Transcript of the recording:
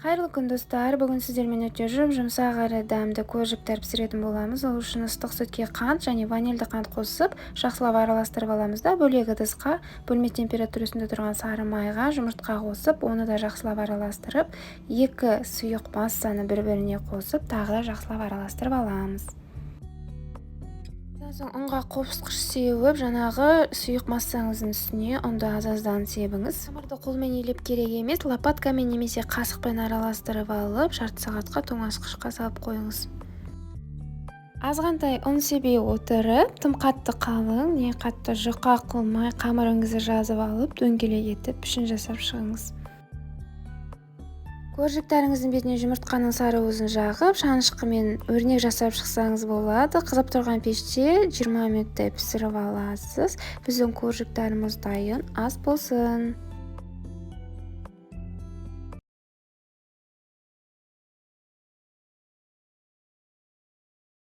Қайырлы күн достар, бүгін сіздермен өте жұмсақ әрі дәмді көжіктер пісіретін боламыз. Ол үшін ыстық сүтке қант және ванильді қант қосып, жақсылап араластырып аламыз да бөлек ыдысқа бөлме температурасында тұрған сары майға жұмыртқа қосып, оны да жақсылап араластырып, екі сұйық массаны бір-біріне қосып, тағы да жақсылап араластырып аламыз. Содан соң ұнға қопсқыш сеуіп, жаңағы сұйық массаңыздың үстіне ұнды аз-аздан себіңіз. Қамырды қолмен илеп керек емес, лопаткамен немесе қасықпен араластырып алып, жарты сағатқа тоңазытқышқа салып қойыңыз. Азғантай ұн себе отырып, тым қатты қалың, не қатты жұқа қылмай қамырыңызды жазып алып, дөңгелек етіп пішін жасап шығыңыз. Көржіктеріңіздің бетіне жұмыртқаның сары уызын жағып, шанышқымен өрнек жасап шықсаңыз болады. Қызып тұрған пеште 20 минуттай пісіріп аласыз. Біздің көржіктеріміз дайын, ас болсын.